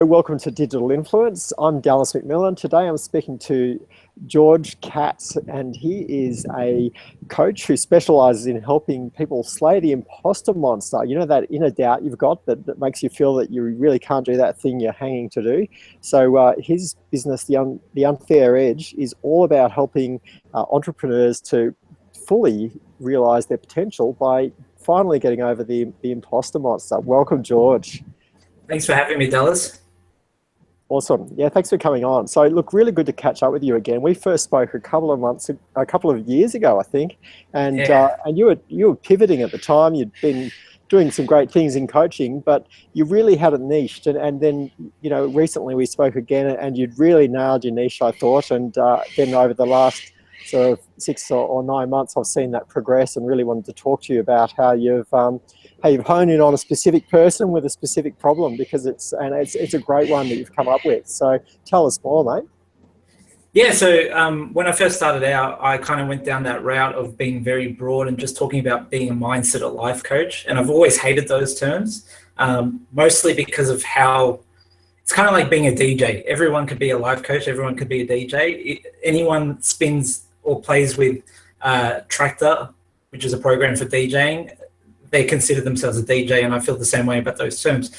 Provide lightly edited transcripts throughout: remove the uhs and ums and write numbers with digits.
Welcome to Digital Influence. I'm Dallas McMillan. Today I'm speaking to George Katz, and he is a coach who specializes in helping people slay the imposter monster. You know, that inner doubt you've got that makes you feel that you really can't do that thing you're hanging to do. So his business, The Unfair Edge, is all about helping entrepreneurs to fully realize their potential by finally getting over the imposter monster. Welcome, George. Thanks for having me, Dallas. Awesome. Yeah, thanks for coming on. So, look, really good to catch up with you again. We first spoke a couple of years ago, I think, and you were pivoting at the time. You'd been doing some great things in coaching, but you really hadn't niched. And then, you know, recently we spoke again, and you'd really nailed your niche, I thought. And then over the last sort of 6 or 9 months, I've seen that progress, and really wanted to talk to you about how you've honed in on a specific person with a specific problem, because it's a great one that you've come up with. So tell us more, mate. Yeah, so when I first started out, I kind of went down that route of being very broad and just talking about being a mindset or life coach. And I've always hated those terms, mostly because of how it's kind of like being a DJ. Everyone could be a life coach. Everyone could be a DJ. Anyone spins or plays with Tractor, which is a program for DJing, they consider themselves a DJ, and I feel the same way about those terms.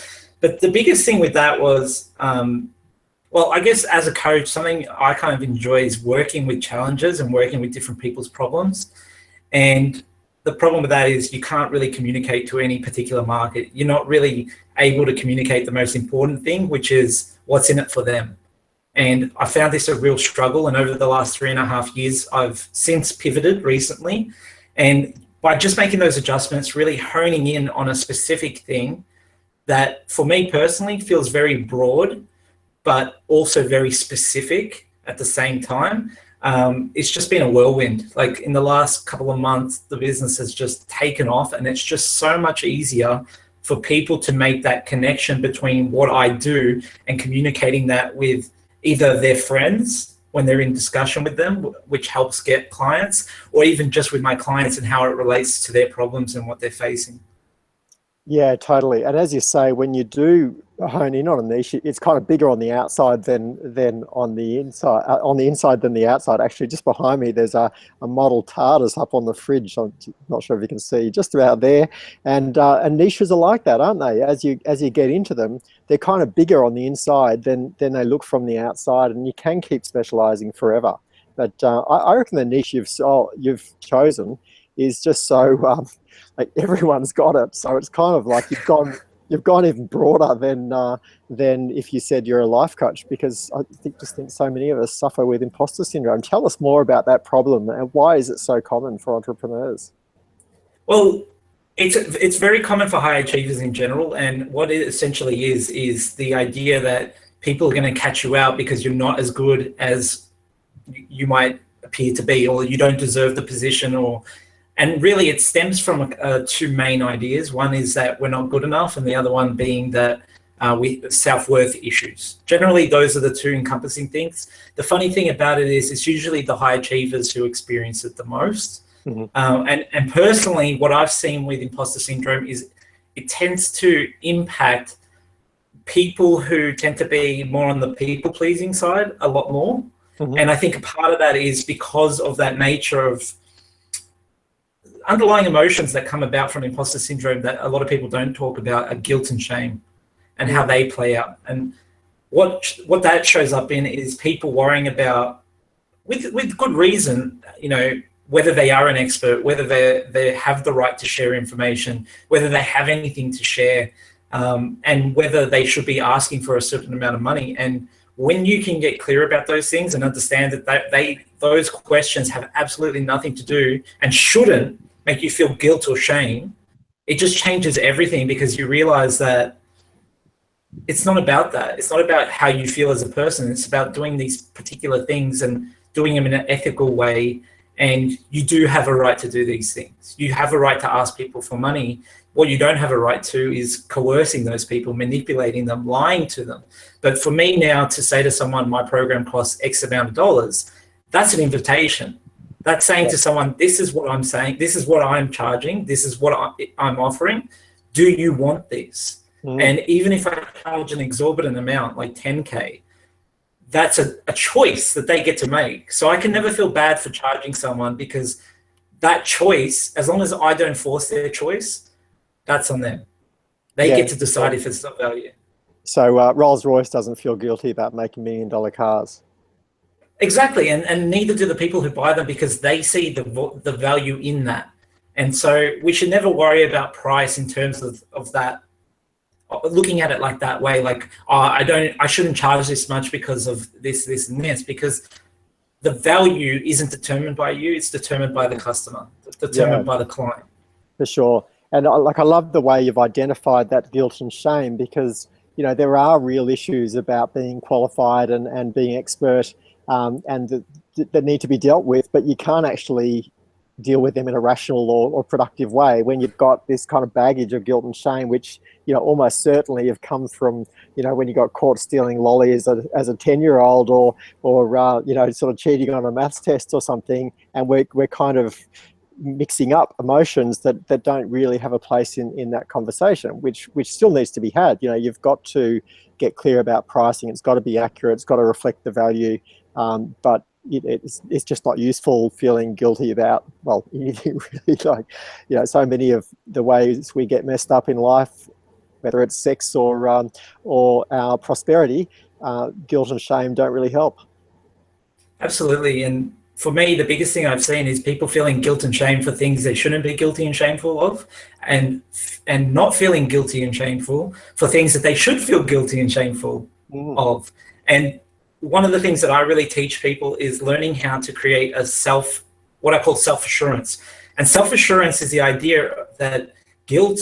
But the biggest thing with that was, well, I guess as a coach, something I kind of enjoy is working with challenges and working with different people's problems. And the problem with that is you can't really communicate to any particular market. You're not really able to communicate the most important thing, which is what's in it for them. And I found this a real struggle. And over the last 3.5 years, I've since pivoted recently. And by just making those adjustments, really honing in on a specific thing that for me personally feels very broad, but also very specific at the same time. It's just been a whirlwind. Like in the last couple of months, the business has just taken off, and it's just so much easier for people to make that connection between what I do and communicating that with either their friends when they're in discussion with them, which helps get clients, or even just with my clients and how it relates to their problems and what they're facing. Yeah, totally. And as you say, when you do hone in on a niche, it's kind of bigger on the outside than on the inside. On the inside than the outside. Actually, just behind me, there's a model TARDIS up on the fridge. I'm not sure if you can see, just about there. And niches are like that, aren't they? As you get into them, they're kind of bigger on the inside than they look from the outside, and you can keep specializing forever. But I reckon the niche you've chosen is just so like everyone's got it. So it's kind of like you've gone even broader than if you said you're a life coach, because I think so many of us suffer with imposter syndrome. Tell us more about that problem, and why is it so common for entrepreneurs? Well, it's very common for high achievers in general, and what it essentially is the idea that people are going to catch you out because you're not as good as you might appear to be, or you don't deserve the position, and really it stems from two main ideas. One is that we're not good enough, and the other one being that self-worth issues. Generally, those are the two encompassing things. The funny thing about it is it's usually the high achievers who experience it the most. Mm-hmm. And personally, what I've seen with imposter syndrome is it tends to impact people who tend to be more on the people-pleasing side a lot more. Mm-hmm. And I think a part of that is because of that nature of underlying emotions that come about from imposter syndrome that a lot of people don't talk about are guilt and shame and how they play out. And what that shows up in is people worrying about, with good reason, you know, whether they are an expert, whether they have the right to share information, whether they have anything to share, and whether they should be asking for a certain amount of money. And when you can get clear about those things and understand that those questions have absolutely nothing to do and shouldn't make you feel guilt or shame, it just changes everything, because you realize that it's not about that. It's not about how you feel as a person. It's about doing these particular things and doing them in an ethical way. And you do have a right to do these things. You have a right to ask people for money. What you don't have a right to is coercing those people, manipulating them, lying to them. But for me now to say to someone, my program costs X amount of dollars, that's an invitation. That's saying to someone, this is what I'm saying, this is what I'm charging, this is what I'm offering. Do you want this? Mm. And even if I charge an exorbitant amount, like 10K, that's a choice that they get to make. So I can never feel bad for charging someone, because that choice, as long as I don't force their choice, that's on them. They Yeah. get to decide if it's of value. So Rolls-Royce doesn't feel guilty about making $1 million cars. Exactly, and neither do the people who buy them, because they see the value in that. And so we should never worry about price in terms of that, looking at it like that way, like, oh, I shouldn't charge this much because of this and this, because the value isn't determined by you, it's determined by the customer, determined by the client. For sure. And I love the way you've identified that guilt and shame, because, there are real issues about being qualified and being expert, and that need to be dealt with, but you can't actually deal with them in a rational or productive way when you've got this kind of baggage of guilt and shame, which, almost certainly have come from, when you got caught stealing lolly as a 10-year-old, or sort of cheating on a maths test or something. And we're kind of mixing up emotions that don't really have a place in that conversation, which still needs to be had. You've got to get clear about pricing. It's got to be accurate. It's got to reflect the value. But it's just not useful feeling guilty about, well, anything really. Like, so many of the ways we get messed up in life, whether it's sex or our prosperity, guilt and shame don't really help. Absolutely. And for me, the biggest thing I've seen is people feeling guilt and shame for things they shouldn't be guilty and shameful of, and not feeling guilty and shameful for things that they should feel guilty and shameful of. And one of the things that I really teach people is learning how to create what I call self-assurance. And self-assurance is the idea that guilt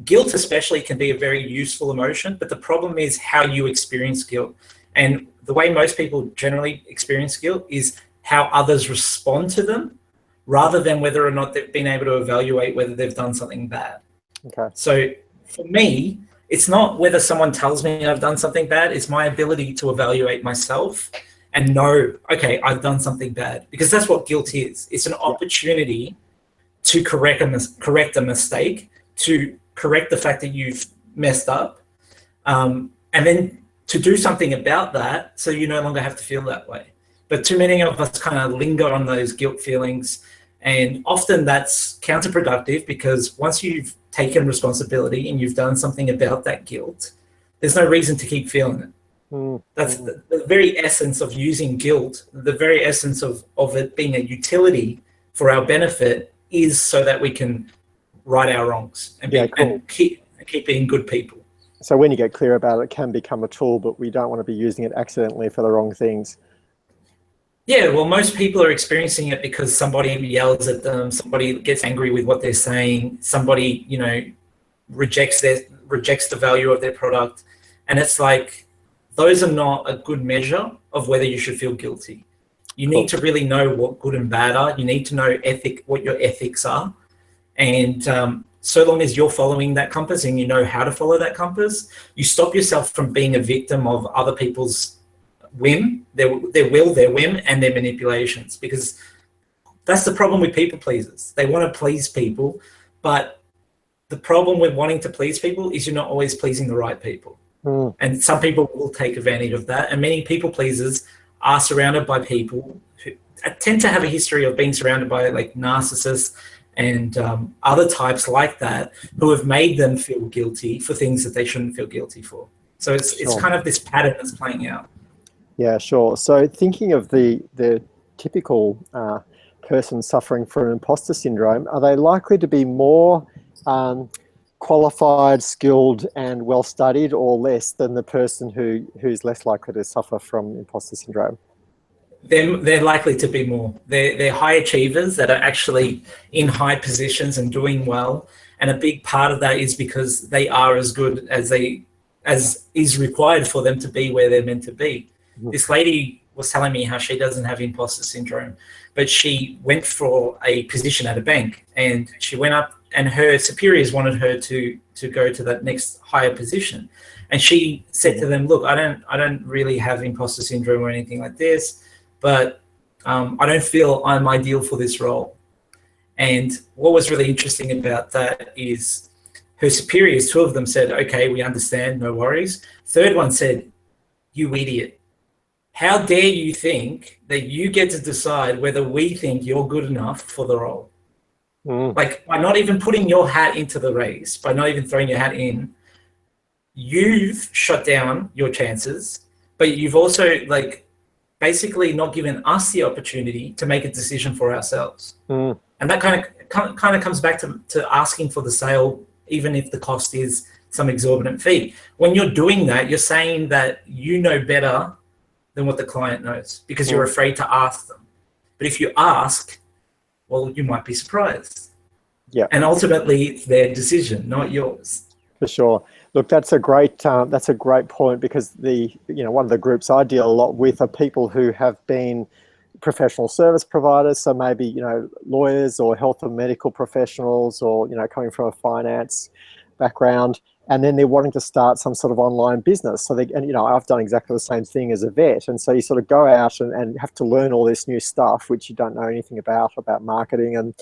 especially can be a very useful emotion, but the problem is how you experience guilt. And the way most people generally experience guilt is how others respond to them, rather than whether or not they've been able to evaluate whether they've done something bad. Okay. So for me, it's not whether someone tells me I've done something bad, it's my ability to evaluate myself and know, okay, I've done something bad, because that's what guilt is. It's an opportunity to correct a mistake, to correct the fact that you've messed up, and then to do something about that so you no longer have to feel that way. But too many of us kind of linger on those guilt feelings, and often that's counterproductive, because once you've taken responsibility and you've done something about that guilt, there's no reason to keep feeling it. That's the very essence of using guilt, the very essence of it being a utility for our benefit, is so that we can right our wrongs and keep being good people. So when you get clear about it, it can become a tool, but we don't want to be using it accidentally for the wrong things. Yeah, well, most people are experiencing it because somebody yells at them, somebody gets angry with what they're saying, somebody, rejects the value of their product. And it's like, those are not a good measure of whether you should feel guilty. You need to really know what good and bad are. You need to know what your ethics are. And so long as you're following that compass and you know how to follow that compass, you stop yourself from being a victim of other people's whim, their will, their whim, and their manipulations. Because that's the problem with people pleasers. They want to please people, but the problem with wanting to please people is you're not always pleasing the right people. And some people will take advantage of that. And many people pleasers are surrounded by people who tend to have a history of being surrounded by like narcissists and other types like that, who have made them feel guilty for things that they shouldn't feel guilty for. So it's kind of this pattern that's playing out. Yeah, sure. So thinking of the typical person suffering from imposter syndrome, are they likely to be more qualified, skilled, and well-studied, or less than the person who's less likely to suffer from imposter syndrome? They're likely to be more. They're high achievers that are actually in high positions and doing well. And a big part of that is because they are as good as is required for them to be where they're meant to be. This lady was telling me how she doesn't have imposter syndrome, but she went for a position at a bank, and she went up, and her superiors wanted her to go to that next higher position. And she said to them, look, I don't really have imposter syndrome or anything like this, but I don't feel I'm ideal for this role. And what was really interesting about that is Her superiors, two of them said, okay, we understand, no worries. Third one said, you idiot. How dare you think that you get to decide whether we think you're good enough for the role? Like, by not even putting your hat into the race, by not even throwing your hat in, you've shut down your chances, but you've also like basically not given us the opportunity to make a decision for ourselves. And that kind of comes back to asking for the sale, even if the cost is some exorbitant fee. When you're doing that, you're saying that you know better than what the client knows because you're afraid to ask them. But if you ask, well, you might be surprised. Yeah. And ultimately, it's their decision, not yours. For sure. Look, that's a great point, because one of the groups I deal a lot with are people who have been professional service providers. So maybe, lawyers or health and medical professionals, or, coming from a finance background, and then they're wanting to start some sort of online business. So I've done exactly the same thing as a vet. And so you sort of go out and have to learn all this new stuff, which you don't know anything about marketing and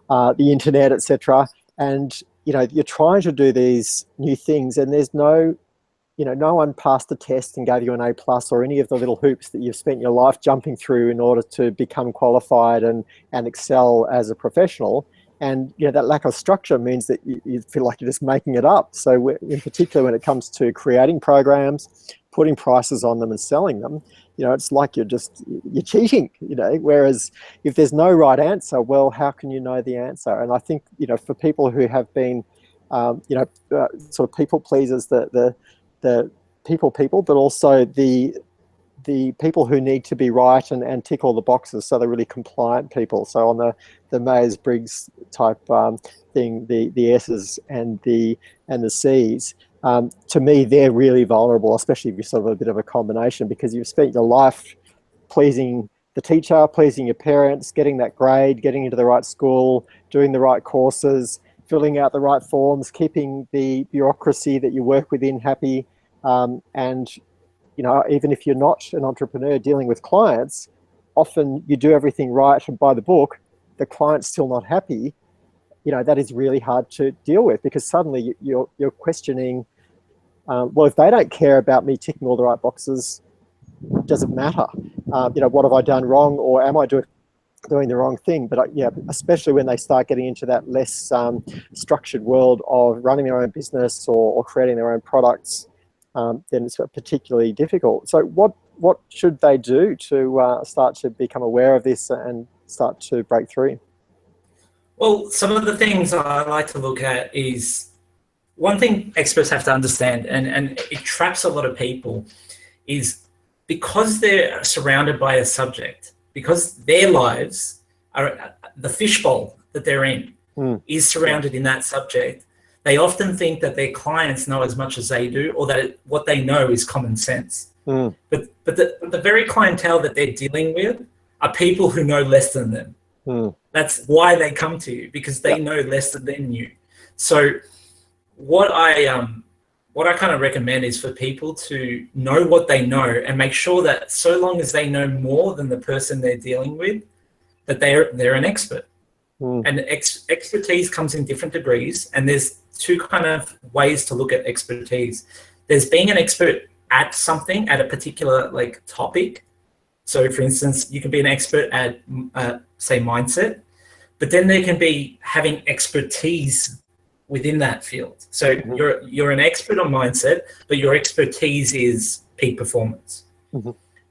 the internet, etc. And you're trying to do these new things, and there's no one passed the test and gave you an A+ or any of the little hoops that you've spent your life jumping through in order to become qualified and excel as a professional. And that lack of structure means that you feel like you're just making it up. So in particular, when it comes to creating programs, putting prices on them and selling them, it's like you're cheating, whereas if there's no right answer, well, how can you know the answer? And I think, for people who have been, sort of people pleasers, the people, but also the people who need to be right and tick all the boxes, so they're really compliant people. So on the Myers-Briggs type thing, the S's and the C's, to me, they're really vulnerable, especially if you're sort of a bit of a combination, because you've spent your life pleasing the teacher, pleasing your parents, getting that grade, getting into the right school, doing the right courses, filling out the right forms, keeping the bureaucracy that you work within happy. And, even if you're not an entrepreneur dealing with clients, often you do everything right and by the book, the client's still not happy. That is really hard to deal with, because suddenly you're questioning, well, if they don't care about me ticking all the right boxes, does it matter? What have I done wrong, or am I doing the wrong thing? But especially when they start getting into that less structured world of running their own business or creating their own products, then it's particularly difficult. So what should they do to start to become aware of this and start to break through? Well, some of the things I like to look at is, one thing experts have to understand, and it traps a lot of people, is because they're surrounded by a subject, because their lives are, the fishbowl that they're in is surrounded in that subject, they often think that their clients know as much as they do, or that what they know is common sense. But the very clientele that they're dealing with are people who know less than them. That's why they come to you, because they know less than you. So what I kind of recommend is for people to know what they know and make sure that so long as they know more than the person they're dealing with, that they're an expert. And expertise comes in different degrees, and there's two kind of ways to look at expertise. There's being an expert at something, at a particular topic. So for instance, you can be an expert at say mindset, but then there can be having expertise within that field. So you're an expert on mindset, but your expertise is peak performance.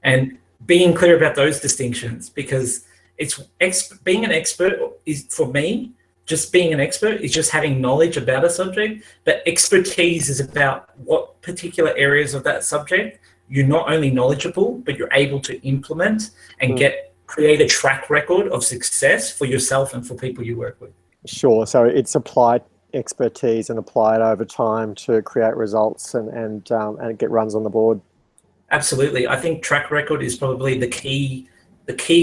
And being clear about those distinctions, because being an expert is, for me, just being an expert is just having knowledge about a subject, but expertise is about what particular areas of that subject you're not only knowledgeable, but you're able to implement and create a track record of success for yourself and for people you work with. Sure. So it's applied expertise and apply it over time to create results and get runs on the board. Absolutely. I think track record is probably the key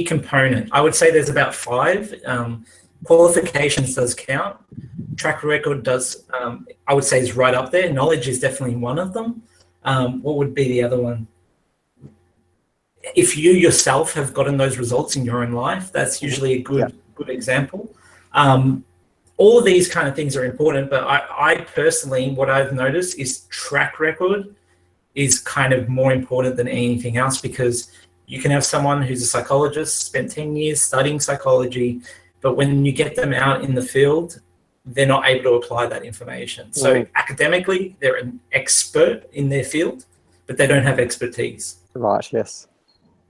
component. I would say there's about 5. Qualifications does count. Track record does, I would say, is right up there. Knowledge is definitely one of them. What would be the other one? If you yourself have gotten those results in your own life, that's usually a good example. all of these kind of things are important, but I personally, what I've noticed is track record is kind of more important than anything else, because you can have someone who's a psychologist, spent 10 years studying psychology, but when you get them out in the field, they're not able to apply that information. So academically, they're an expert in their field, but they don't have expertise. Right, yes.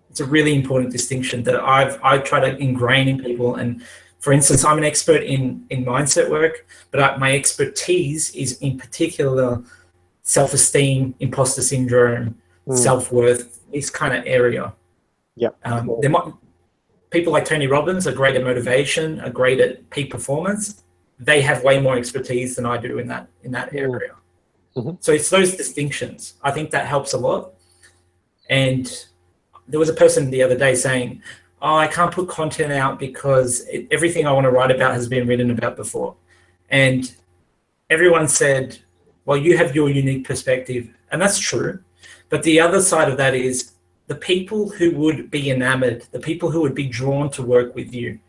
It's a really important distinction that I try to ingrain in people. And for instance, I'm an expert in mindset work, but my expertise is in particular self-esteem, imposter syndrome, self-worth, this kind of area. Yep. People like Tony Robbins are great at motivation, are great at peak performance. They have way more expertise than I do in that area. So it's those distinctions. I think that helps a lot. And there was a person the other day saying, "Oh, I can't put content out because everything I want to write about has been written about before." And everyone said, "Well, you have your unique perspective." And that's true. But the other side of that is the people who would be enamored, the people who would be drawn to work with you,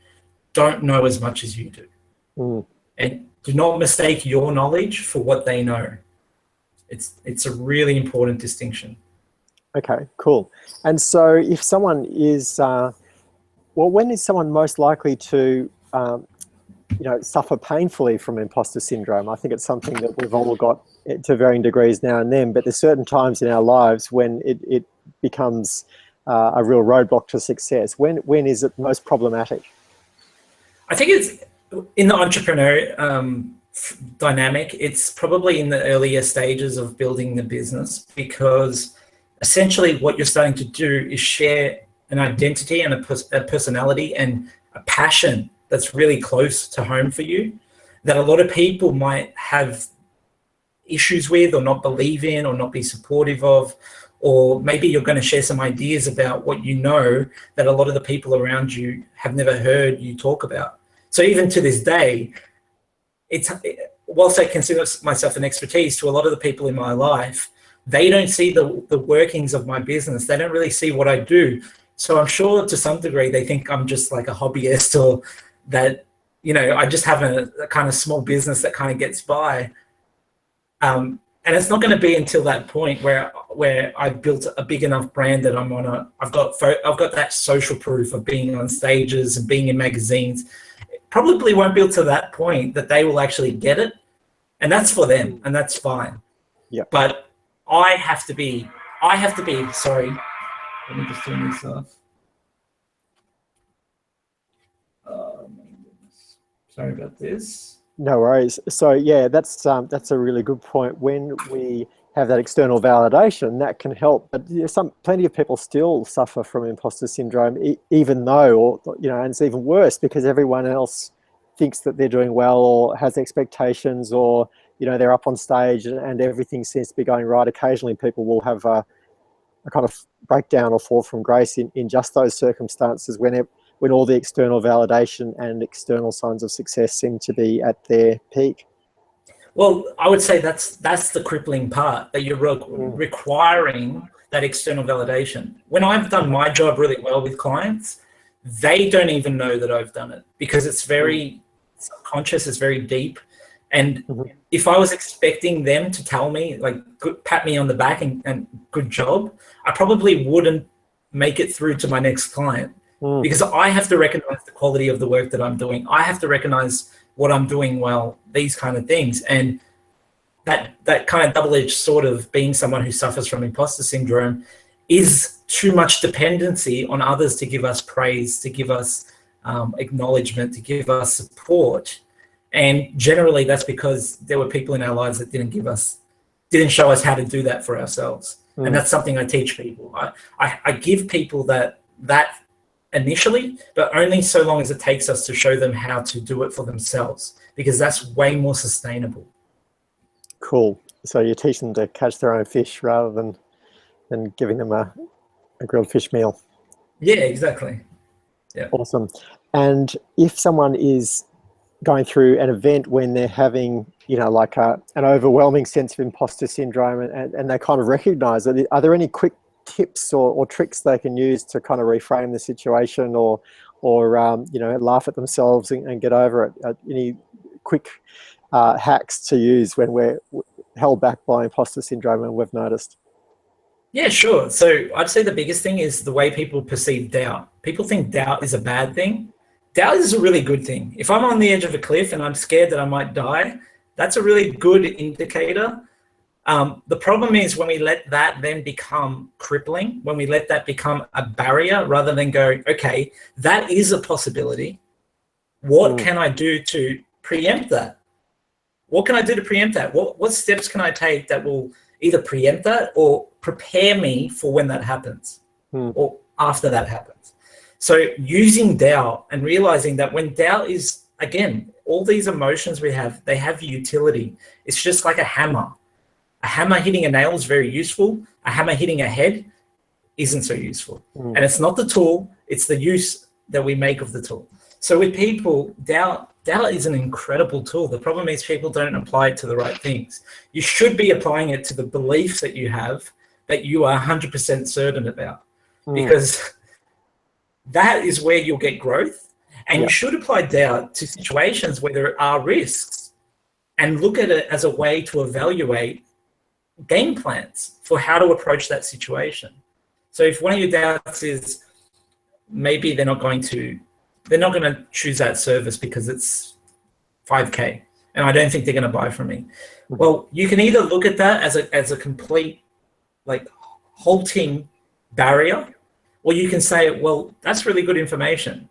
don't know as much as you do. And do not mistake your knowledge for what they know. It's a really important distinction. Okay, cool. And so if someone is, when is someone most likely to, suffer painfully from imposter syndrome? I think it's something that we've all got to varying degrees now and then, but there's certain times in our lives when it becomes a real roadblock to success. When is it most problematic? I think it's in the entrepreneur dynamic, it's probably in the earlier stages of building the business, because essentially what you're starting to do is share an identity and a personality and a passion that's really close to home for you, that a lot of people might have issues with or not believe in or not be supportive of, or maybe you're going to share some ideas about what you know that a lot of the people around you have never heard you talk about. So even to this day, whilst I consider myself an expertise to a lot of the people in my life, they don't see the workings of my business. They don't really see what I do. So I'm sure to some degree they think I'm just like a hobbyist, or that, I just have a kind of small business that kind of gets by. And it's not going to be until that point where I've built a big enough brand that I've got that social proof of being on stages and being in magazines. It probably won't be to that point that they will actually get it, and that's for them, and that's fine. Yeah. But I have to be. Sorry, let me just turn this off. Oh my goodness. Sorry about this. No worries. So yeah, that's a really good point. When we have that external validation, that can help. But plenty of people still suffer from imposter syndrome, even though, and it's even worse because everyone else thinks that they're doing well or has expectations, or they're up on stage and everything seems to be going right. Occasionally, people will have a kind of breakdown or fall from grace in just those circumstances when all the external validation and external signs of success seem to be at their peak. Well, I would say that's the crippling part, that you're requiring that external validation. When I've done my job really well with clients, they don't even know that I've done it, because it's very subconscious, it's very deep. And if I was expecting them to tell me, like, pat me on the back and good job, I probably wouldn't make it through to my next client. Because I have to recognize the quality of the work that I'm doing. I have to recognize what I'm doing well, these kind of things. And that kind of double-edged sword of being someone who suffers from imposter syndrome is too much dependency on others to give us praise, to give us acknowledgement, to give us support. And generally that's because there were people in our lives that didn't show us how to do that for ourselves. And that's something I teach people. I give people that initially, but only so long as it takes us to show them how to do it for themselves, because that's way more sustainable. Cool. So you teach them to catch their own fish rather than giving them a grilled fish meal. Yeah, exactly. Yeah. Awesome. And if someone is going through an event when they're having, like an overwhelming sense of imposter syndrome and they kind of recognize it, are there any quick tips or tricks they can use to kind of reframe the situation or laugh at themselves and get over it? Any quick hacks to use when we're held back by imposter syndrome, and we've noticed? Yeah, sure. So I'd say the biggest thing is the way people perceive doubt. People think doubt is a bad thing. Doubt is a really good thing. If I'm on the edge of a cliff and I'm scared that I might die, that's a really good indicator. The problem is when we let that then become crippling, when we let that become a barrier rather than go, okay, that is a possibility. What can I do to preempt that? What can I do to preempt that? What steps can I take that will either preempt that or prepare me for when that happens or after that happens? So using doubt and realizing that when doubt is, again, all these emotions we have, they have utility. It's just like a hammer. A hammer hitting a nail is very useful. A hammer hitting a head isn't so useful. And it's not the tool, it's the use that we make of the tool. So with people, doubt is an incredible tool. The problem is people don't apply it to the right things. You should be applying it to the beliefs that you have that you are 100% certain about, because that is where you'll get growth. And you should apply doubt to situations where there are risks and look at it as a way to evaluate game plans for how to approach that situation. So if one of your doubts is maybe they're not going to choose that service because it's 5K and I don't think they're going to buy from me. Well, you can either look at that as a complete like halting barrier, or you can say, well, that's really good information.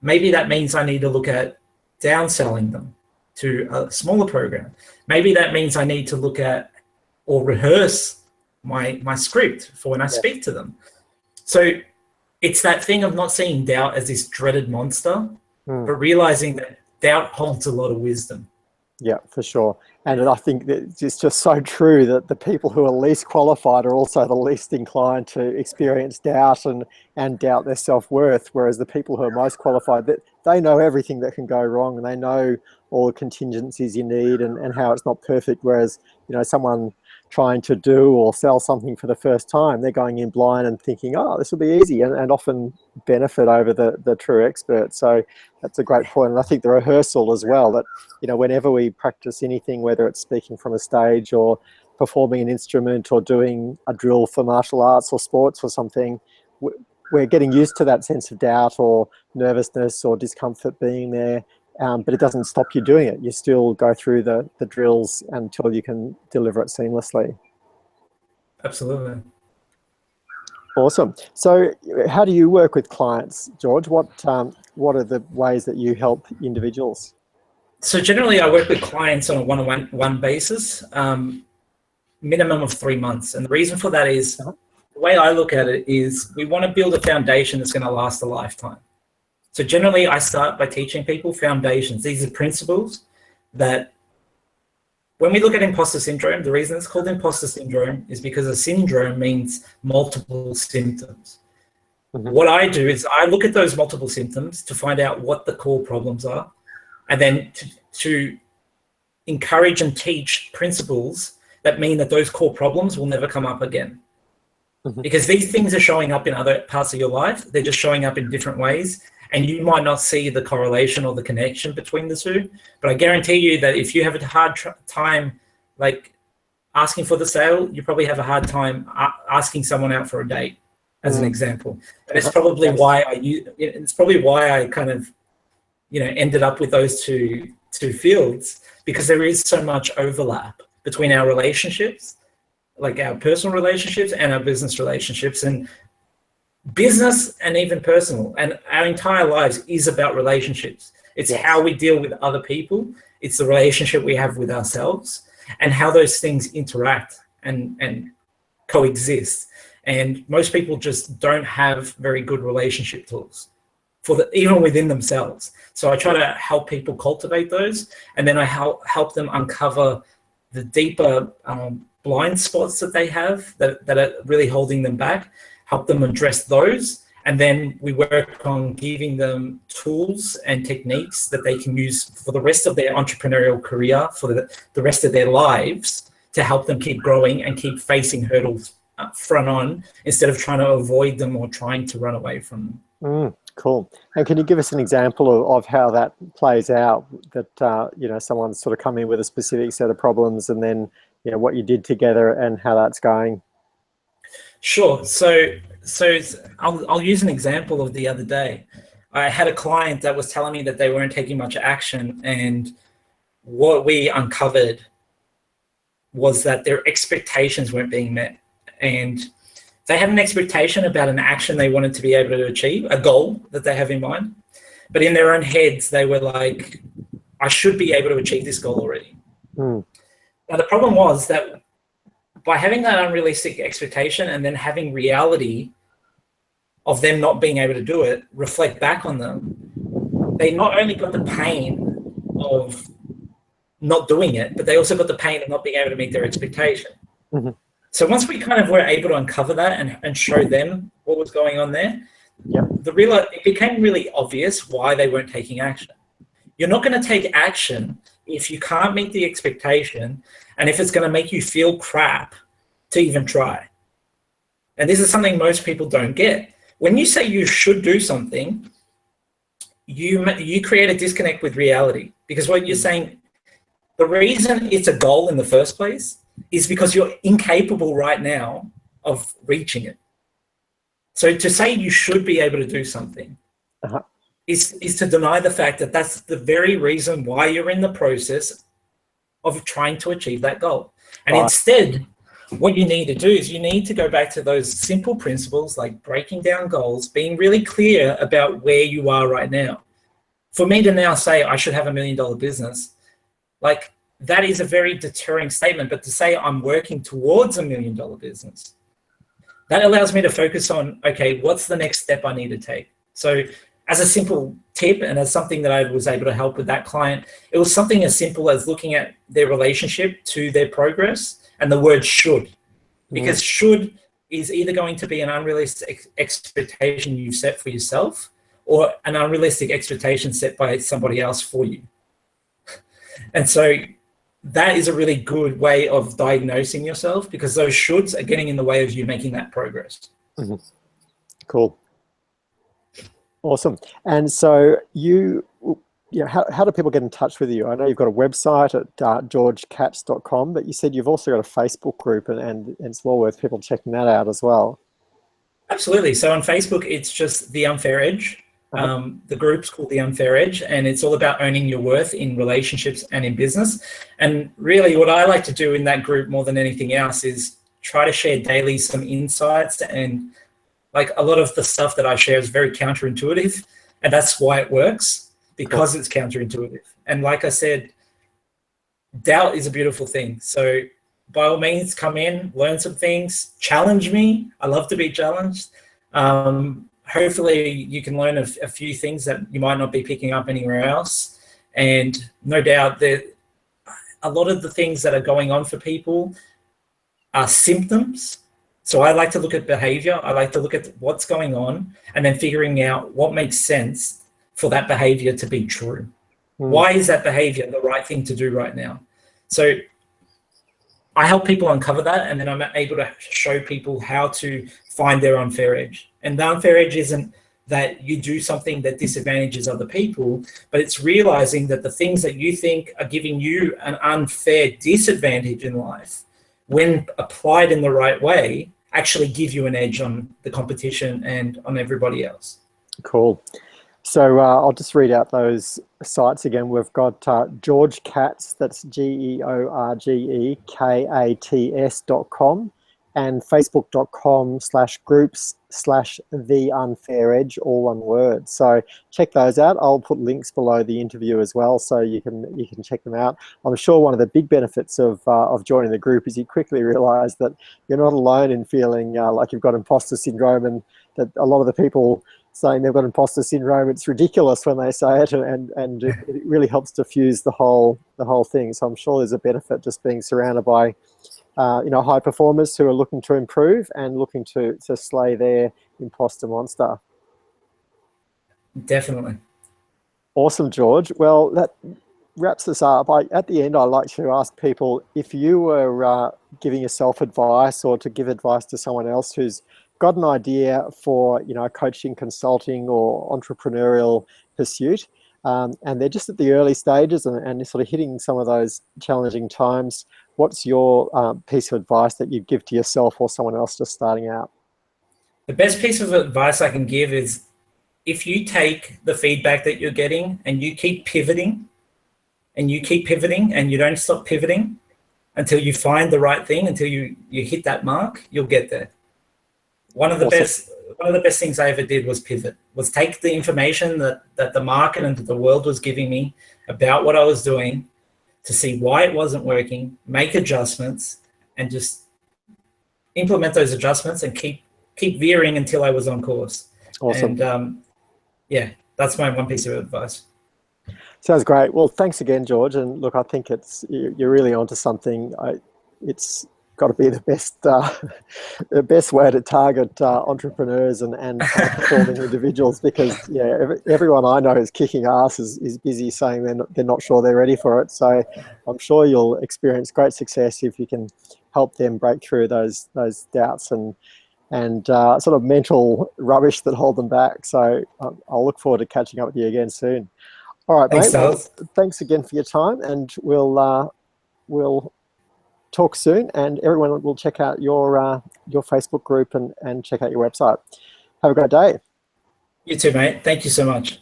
Maybe that means I need to look at downselling them to a smaller program. Maybe that means I need to look at or rehearse my script for when I speak to them. So it's that thing of not seeing doubt as this dreaded monster, but realizing that doubt holds a lot of wisdom. Yeah, for sure. And I think that it's just so true that the people who are least qualified are also the least inclined to experience doubt and doubt their self-worth, whereas the people who are most qualified, that they know everything that can go wrong and they know all the contingencies you need and how it's not perfect, whereas, you know, someone trying to do or sell something for the first time, they're going in blind and thinking, oh, this will be easy, and often benefit over the true expert. So that's a great point. And I think the rehearsal as well, that, you know, whenever we practice anything, whether it's speaking from a stage or performing an instrument or doing a drill for martial arts or sports or something, we're getting used to that sense of doubt or nervousness or discomfort being there. But it doesn't stop you doing it. You still go through the drills until you can deliver it seamlessly. Absolutely. Awesome. So how do you work with clients, George? What are the ways that you help individuals? So generally I work with clients on a one-on-one basis, minimum of 3 months. And the reason for that is, the way I look at it is we want to build a foundation that's going to last a lifetime. So generally I start by teaching people foundations. These are principles that when we look at imposter syndrome, the reason it's called imposter syndrome is because a syndrome means multiple symptoms. What I do is I look at those multiple symptoms to find out what the core problems are, and then to encourage and teach principles that mean that those core problems will never come up again. Because these things are showing up in other parts of your life. They're just showing up in different ways. And you might not see the correlation or the connection between the two. But I guarantee you that if you have a hard time like asking for the sale, you probably have a hard time asking someone out for a date, as an example. And it's probably why I kind of, you know, ended up with those two fields, because there is so much overlap between our relationships, like our personal relationships and our business relationships. And business and even personal and our entire lives is about relationships. It's how we deal with other people. It's the relationship we have with ourselves and how those things interact and coexist. And most people just don't have very good relationship tools even within themselves. So I try to help people cultivate those, and then I help them uncover the deeper blind spots that they have that are really holding them back, help them address those, and then we work on giving them tools and techniques that they can use for the rest of their entrepreneurial career, for the rest of their lives, to help them keep growing and keep facing hurdles front on instead of trying to avoid them or trying to run away from them. Cool. And can you give us an example of how that plays out, that, someone's sort of come in with a specific set of problems and then, what you did together and how that's going? Sure. So I'll use an example of the other day. I had a client that was telling me that they weren't taking much action, and what we uncovered was that their expectations weren't being met. And they had an expectation about an action they wanted to be able to achieve, a goal that they have in mind. But in their own heads, they were like, I should be able to achieve this goal already. Now, the problem was that by having that unrealistic expectation and then having reality of them not being able to do it reflect back on them, they not only got the pain of not doing it, but they also got the pain of not being able to meet their expectation. So once we kind of were able to uncover that and show them what was going on there, it became really obvious why they weren't taking action. You're not going to take action if you can't meet the expectation and if it's going to make you feel crap to even try. And this is something most people don't get. When you say you should do something, you create a disconnect with reality, because what you're saying, the reason it's a goal in the first place is because you're incapable right now of reaching it. So to say you should be able to do something is to deny the fact that that's the very reason why you're in the process of trying to achieve that goal. And instead, what you need to do is you need to go back to those simple principles like breaking down goals, being really clear about where you are right now. For me to now say I should have $1 million business, like, that is a very deterring statement. But to say I'm working towards $1 million business, that allows me to focus on, okay, what's the next step I need to take? So as a simple tip, and as something that I was able to help with that client, it was something as simple as looking at their relationship to their progress and the word should. Because should is either going to be an unrealistic expectation you set for yourself or an unrealistic expectation set by somebody else for you. And so that is a really good way of diagnosing yourself, because those shoulds are getting in the way of you making that progress. Cool. Awesome. And so how do people get in touch with you? I know you've got a website at georgekatz.com, but you said you've also got a Facebook group, and it's well worth people checking that out as well. Absolutely. So on Facebook, it's just The Unfair Edge. The group's called The Unfair Edge, and it's all about owning your worth in relationships and in business. And really what I like to do in that group more than anything else is try to share daily some insights. And like, a lot of the stuff that I share is very counterintuitive, and that's why it works, because it's counterintuitive. And like I said, doubt is a beautiful thing. So by all means, come in, learn some things, challenge me. I love to be challenged. Hopefully you can learn a few things that you might not be picking up anywhere else. And no doubt that a lot of the things that are going on for people are symptoms. So I like to look at behavior. I like to look at what's going on and then figuring out what makes sense for that behavior to be true. Why is that behavior the right thing to do right now? So I help people uncover that, and then I'm able to show people how to find their unfair edge. And the unfair edge isn't that you do something that disadvantages other people, but it's realizing that the things that you think are giving you an unfair disadvantage in life, when applied in the right way, actually give you an edge on the competition and on everybody else. Cool. So I'll just read out those sites again. We've got George Katz, that's GeorgeKats.com, and facebook.com/groups/theunfairedge, all one word. So check those out. I'll put links below the interview as well, so you can check them out. I'm sure one of the big benefits of joining the group is you quickly realize that you're not alone in feeling like you've got imposter syndrome, and that a lot of the people saying they've got imposter syndrome, it's ridiculous when they say it, and it really helps diffuse the whole thing. So I'm sure there's a benefit just being surrounded by high performers who are looking to improve and looking to slay their imposter monster. Definitely. Awesome, George. Well, wraps us up, at the end, I like to ask people, if you were giving yourself advice or to give advice to someone else who's got an idea for, coaching, consulting, or entrepreneurial pursuit, and they're just at the early stages and sort of hitting some of those challenging times, what's your piece of advice that you'd give to yourself or someone else just starting out? The best piece of advice I can give is, if you take the feedback that you're getting and you keep pivoting and you don't stop pivoting until you find the right thing, until you hit that mark, you'll get there. One of the best things I ever did was pivot, was take the information that the market and the world was giving me about what I was doing to see why it wasn't working, make adjustments, and just implement those adjustments and keep veering until I was on course. Awesome. And yeah, that's my one piece of advice. Sounds great. Well, thanks again, George. And look, I think you're really onto something. It's got to be the best way to target entrepreneurs and performing individuals, because everyone I know is kicking ass, is busy saying they're not sure they're ready for it. So I'm sure you'll experience great success if you can help them break through those doubts and sort of mental rubbish that hold them back. So I'll look forward to catching up with you again soon. All right, thanks, mate. Well, thanks again for your time, and we'll talk soon. And everyone will check out your Facebook group and check out your website. Have a great day. You too, mate. Thank you so much.